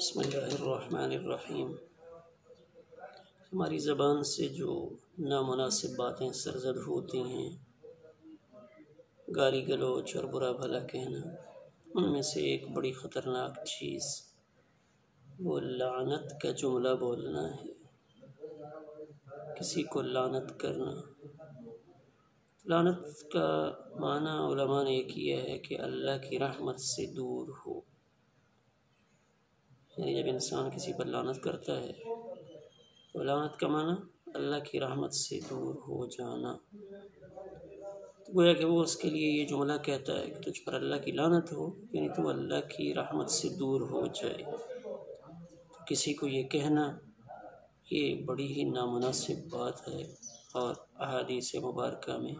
بسم اللہ الرحمن الرحیم۔ ہماری زبان سے جو نامناسب باتیں سرزد ہوتی ہیں، گالی گلوچ اور برا بھلا کہنا، ان میں سے ایک بڑی خطرناک چیز وہ لعنت کا جملہ بولنا ہے، کسی کو لعنت کرنا۔ لعنت کا معنی علماء نے یہ کیا ہے کہ اللہ کی رحمت سے دور ہو، یعنی جب انسان کسی پر لعنت کرتا ہے تو لعنت کا معنی اللہ کی رحمت سے دور ہو جانا۔ تو گویا کہ وہ اس کے لیے یہ جملہ کہتا ہے کہ تجھ پر اللہ کی لعنت ہو، یعنی تو اللہ کی رحمت سے دور ہو جائے۔ تو کسی کو یہ کہنا یہ بڑی ہی نامناسب بات ہے، اور احادیث مبارکہ میں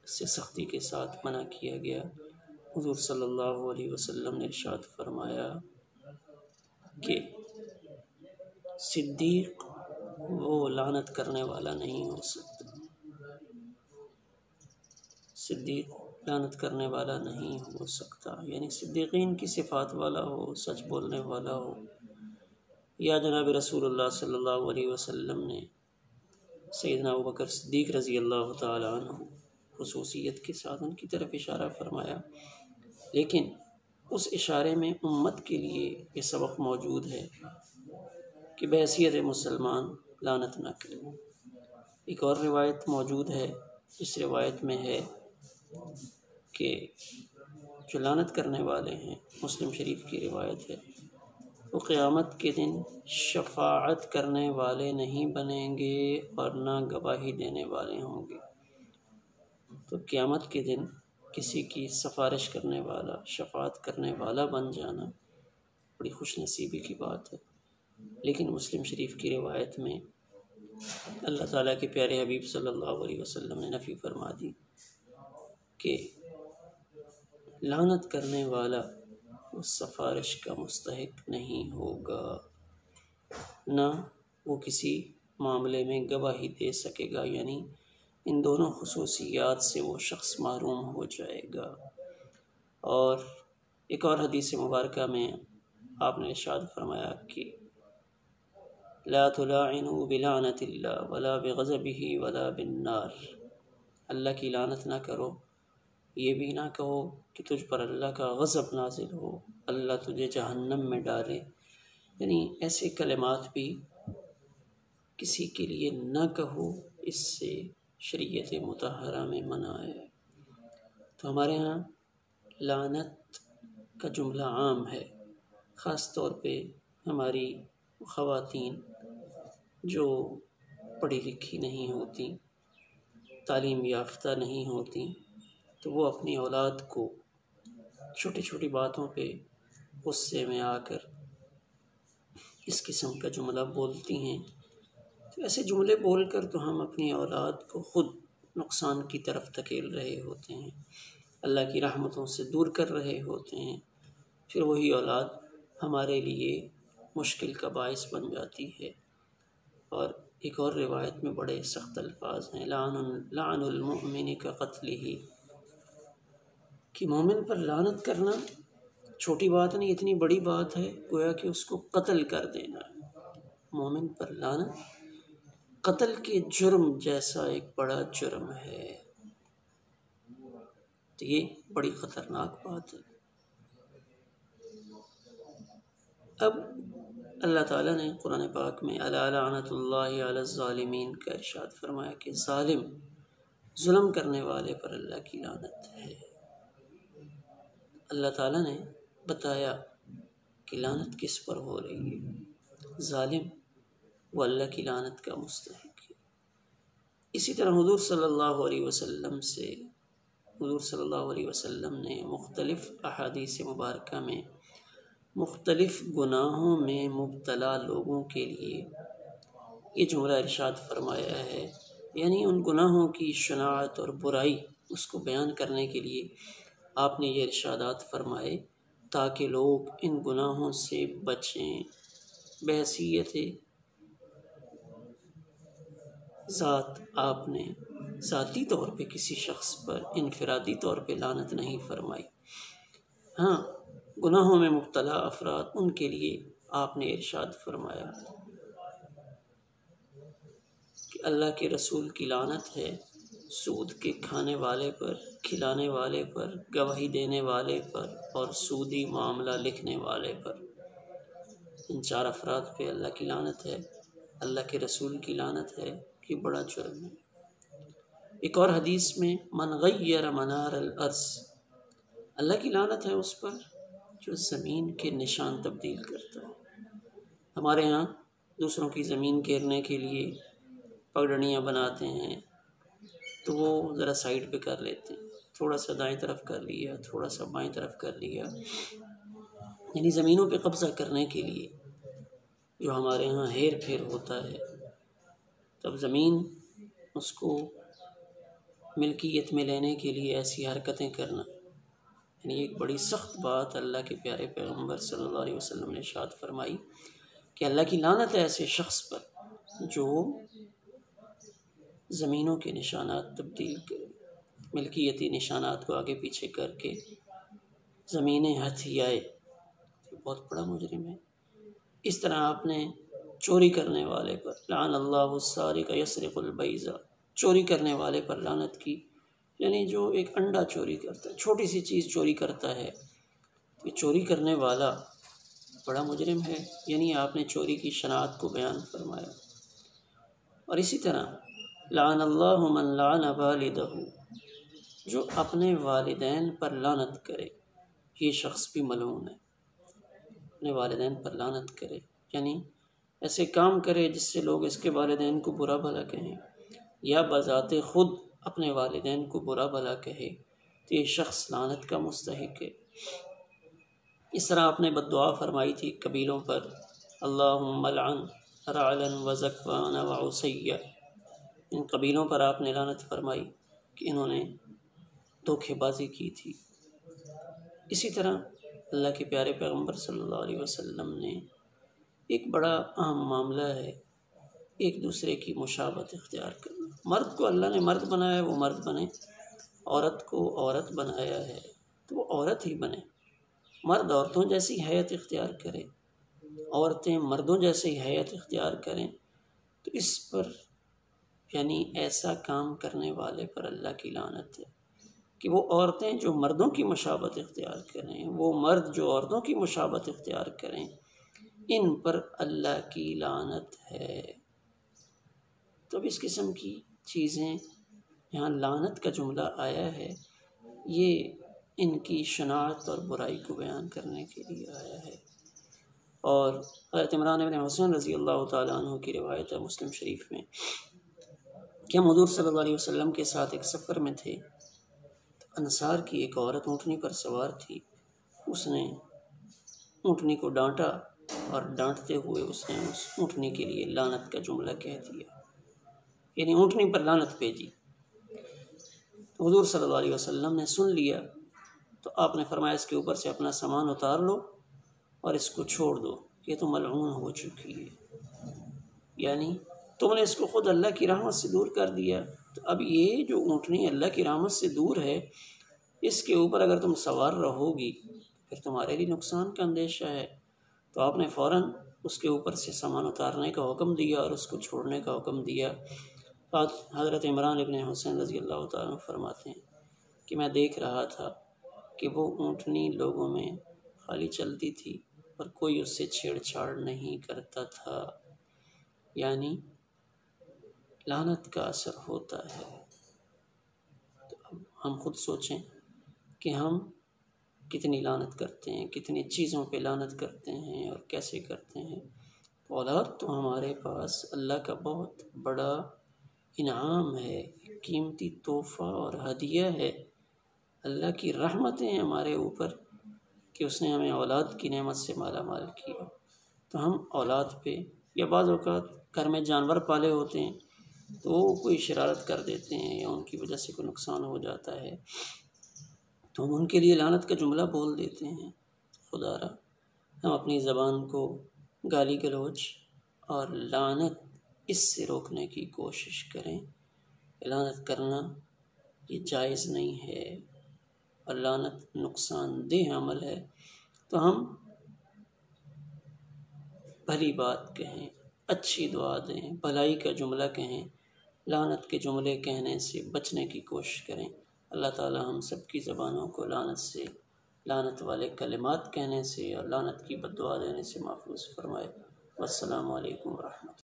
اس سے سختی کے ساتھ منع کیا گیا۔ حضور صلی اللہ علیہ وسلم نے ارشاد فرمایا کہ صدیق وہ لعنت کرنے والا نہیں ہو سکتا، صدیق لعنت کرنے والا نہیں ہو سکتا، یعنی صدیقین کی صفات والا ہو، سچ بولنے والا ہو۔ یا جناب رسول اللہ صلی اللہ علیہ وسلم نے سیدنا ابوبکر صدیق رضی اللہ تعالی عنہ خصوصیت کے ساتھ ان کی طرف اشارہ فرمایا، لیکن اس اشارے میں امت کے لیے یہ سبق موجود ہے کہ بحیثیت مسلمان لعنت نہ کریں۔ ایک اور روایت موجود ہے، اس روایت میں ہے کہ جو لعنت کرنے والے ہیں، مسلم شریف کی روایت ہے، وہ قیامت کے دن شفاعت کرنے والے نہیں بنیں گے اور نہ گواہی دینے والے ہوں گے۔ تو قیامت کے دن کسی کی سفارش کرنے والا، شفاعت کرنے والا بن جانا بڑی خوش نصیبی کی بات ہے۔ لیکن مسلم شریف کی روایت میں اللہ تعالیٰ کے پیارے حبیب صلی اللہ علیہ وسلم نے نفی فرما دی کہ لعنت کرنے والا اس سفارش کا مستحق نہیں ہوگا، نہ وہ کسی معاملے میں گواہی دے سکے گا، یعنی ان دونوں خصوصیات سے وہ شخص محروم ہو جائے گا۔ اور ایک اور حدیث مبارکہ میں آپ نے ارشاد فرمایا کہ لا تلاعنوا بلعنت اللہ ولا بغضبہ ولا بالنار، اللہ کی لعنت نہ کرو، یہ بھی نہ کہو کہ تجھ پر اللہ کا غضب نازل ہو، اللہ تجھے جہنم میں ڈالے، یعنی ایسے کلمات بھی کسی کے لیے نہ کہو، اس سے شریعت مطہرہ میں منع ہے۔ تو ہمارے ہاں لعنت کا جملہ عام ہے، خاص طور پہ ہماری خواتین جو پڑھی لکھی نہیں ہوتی، تعلیم یافتہ نہیں ہوتی، تو وہ اپنی اولاد کو چھوٹی چھوٹی باتوں پہ غصے میں آ کر اس قسم کا جملہ بولتی ہیں۔ تو ایسے جملے بول کر تو ہم اپنی اولاد کو خود نقصان کی طرف دھکیل رہے ہوتے ہیں، اللہ کی رحمتوں سے دور کر رہے ہوتے ہیں، پھر وہی اولاد ہمارے لیے مشکل کا باعث بن جاتی ہے۔ اور ایک اور روایت میں بڑے سخت الفاظ ہیں، لعن المؤمن کا قتلہ، کہ مومن پر لعنت کرنا چھوٹی بات نہیں، اتنی بڑی بات ہے، گویا کہ اس کو قتل کر دینا۔ مومن پر لعنت قتل کے جرم جیسا ایک بڑا جرم ہے، تو یہ بڑی خطرناک بات ہے۔ اب اللہ تعالیٰ نے قرآن پاک میں الا لعنت اللہ علی الظالمین کا ارشاد فرمایا کہ ظالم، ظلم کرنے والے پر اللہ کی لعنت ہے۔ اللہ تعالیٰ نے بتایا کہ لعنت کس پر ہو رہی ہے، ظالم وہ اللہ کی لعنت کا مستحق ہے۔ اسی طرح حضور صلی اللہ علیہ وسلم نے مختلف احادیث مبارکہ میں مختلف گناہوں میں مبتلا لوگوں کے لیے یہ جملہ ارشاد فرمایا ہے، یعنی ان گناہوں کی شناعت اور برائی اس کو بیان کرنے کے لیے آپ نے یہ ارشادات فرمائے تاکہ لوگ ان گناہوں سے بچیں۔ بحیثیت ذات آپ نے ذاتی طور پہ کسی شخص پر انفرادی طور پہ لعنت نہیں فرمائی، ہاں گناہوں میں مبتلا افراد ان کے لیے آپ نے ارشاد فرمایا کہ اللہ کے رسول کی لعنت ہے سود کے کھانے والے پر، کھلانے والے پر، گواہی دینے والے پر اور سودی معاملہ لکھنے والے پر۔ ان 4 افراد پہ اللہ کی لعنت ہے، اللہ کے رسول کی لعنت ہے کہ بڑا جرم ہے۔ ایک اور حدیث میں من غیر منار الارض، اللہ کی لعنت ہے اس پر جو زمین کے نشان تبدیل کرتا ہے۔ ہمارے ہاں دوسروں کی زمین گھیرنے کے لیے پگڈنیاں بناتے ہیں تو وہ ذرا سائڈ پہ کر لیتے ہیں، تھوڑا سا دائیں طرف کر لیا، تھوڑا سا بائیں طرف کر لیا، یعنی زمینوں پہ قبضہ کرنے کے لیے جو ہمارے ہاں ہیر پھیر ہوتا ہے۔ تب زمین اس کو ملکیت میں لینے کے لیے ایسی حرکتیں کرنا، یعنی ایک بڑی سخت بات اللہ کے پیارے پیغمبر صلی اللہ علیہ وسلم نے ارشاد فرمائی کہ اللہ کی لعنت ہے ایسے شخص پر جو زمینوں کے نشانات تبدیل کرے، ملکیتی نشانات کو آگے پیچھے کر کے زمینیں ہتھیائے، یہ بہت بڑا مجرم ہے۔ اس طرح آپ نے چوری کرنے والے پر لعن اللہ السارق یسرق البیض، چوری کرنے والے پر لعنت کی، یعنی جو ایک انڈا چوری کرتا ہے، چھوٹی سی چیز چوری کرتا ہے، یہ چوری کرنے والا بڑا مجرم ہے، یعنی آپ نے چوری کی شناعت کو بیان فرمایا۔ اور اسی طرح لعن اللہ من لعن والدہ، جو اپنے والدین پر لعنت کرے، یہ شخص بھی ملعون ہے، اپنے والدین پر لعنت کرے، یعنی ایسے کام کرے جس سے لوگ اس کے والدین کو برا بھلا کہیں، یا بذات خود اپنے والدین کو برا بھلا کہے، تو یہ شخص لعنت کا مستحق ہے۔ اس طرح آپ نے بد دعا فرمائی تھی قبیلوں پر، اللہم لعن رعلا وزکوان وعصیہ، ان قبیلوں پر آپ نے لعنت فرمائی کہ انہوں نے دھوکے بازی کی تھی۔ اسی طرح اللہ کے پیارے پیغمبر صلی اللہ علیہ وسلم نے ایک بڑا اہم معاملہ ہے ایک دوسرے کی مشابہت اختیار کرنا۔ مرد کو اللہ نے مرد بنایا ہے وہ مرد بنے، عورت کو عورت بنایا ہے تو وہ عورت ہی بنے، مرد عورتوں جیسی حیت اختیار کرے، عورتیں مردوں جیسی حیت اختیار کریں، تو اس پر یعنی ایسا کام کرنے والے پر اللہ کی لعنت ہے کہ وہ عورتیں جو مردوں کی مشابہت اختیار کریں، وہ مرد جو عورتوں کی مشابہت اختیار کریں، ان پر اللہ کی لعنت ہے۔ تو اب اس قسم کی چیزیں یہاں لعنت کا جملہ آیا ہے، یہ ان کی شناعت اور برائی کو بیان کرنے کے لیے آیا ہے۔ اور حضرت عمران بن حسین رضی اللہ تعالیٰ عنہ کی روایت ہے مسلم شریف میں کہ ہم حضور صلی اللہ علیہ وسلم کے ساتھ ایک سفر میں تھے، انصار کی ایک عورت اونٹنی پر سوار تھی، اس نے اونٹنی کو ڈانٹا اور ڈانٹتے ہوئے اس نے اس اونٹنی کے لیے لعنت کا جملہ کہہ دیا، یعنی اونٹنی پر لعنت بھیجی۔ حضور صلی اللہ علیہ وسلم نے سن لیا تو آپ نے فرمایا اس کے اوپر سے اپنا سامان اتار لو اور اس کو چھوڑ دو، یہ تو ملعون ہو چکی ہے، یعنی تم نے اس کو خود اللہ کی رحمت سے دور کر دیا، تو اب یہ جو اونٹنی اللہ کی رحمت سے دور ہے اس کے اوپر اگر تم سوار رہو گی پھر تمہارے لیے نقصان کا اندیشہ ہے۔ تو آپ نے فوراً اس کے اوپر سے سامان اتارنے کا حکم دیا اور اس کو چھوڑنے کا حکم دیا۔ حضرت عمران ابن حسین رضی اللہ تعالیٰ عنہ فرماتے ہیں کہ میں دیکھ رہا تھا کہ وہ اونٹنی لوگوں میں خالی چلتی تھی اور کوئی اس سے چھیڑ چھاڑ نہیں کرتا تھا، یعنی لعنت کا اثر ہوتا ہے۔ تو اب ہم خود سوچیں کہ ہم کتنی لعنت کرتے ہیں، کتنی چیزوں پہ لعنت کرتے ہیں اور کیسے کرتے ہیں۔ اولاد تو ہمارے پاس اللہ کا بہت بڑا انعام ہے، قیمتی تحفہ اور ہدیہ ہے، اللہ کی رحمتیں ہیں ہمارے اوپر کہ اس نے ہمیں اولاد کی نعمت سے مالا مال کیا۔ تو ہم اولاد پہ یا بعض اوقات گھر میں جانور پالے ہوتے ہیں تو وہ کوئی شرارت کر دیتے ہیں یا ان کی وجہ سے کوئی نقصان ہو جاتا ہے تو ہم ان کے لیے لعنت کا جملہ بول دیتے ہیں۔ خدا را ہم اپنی زبان کو گالی گلوچ اور لعنت اس سے روکنے کی کوشش کریں۔ لعنت کرنا یہ جائز نہیں ہے اور لعنت نقصان دہ عمل ہے، تو ہم بھلی بات کہیں، اچھی دعا دیں، بھلائی کا جملہ کہیں، لعنت کے جملے کہنے سے بچنے کی کوشش کریں۔ اللہ تعالی ہم سب کی زبانوں کو لعنت سے، لعنت والے کلمات کہنے سے اور لعنت کی بد دعا دینے سے محفوظ فرمائے۔ والسلام علیکم ورحمۃ اللہ۔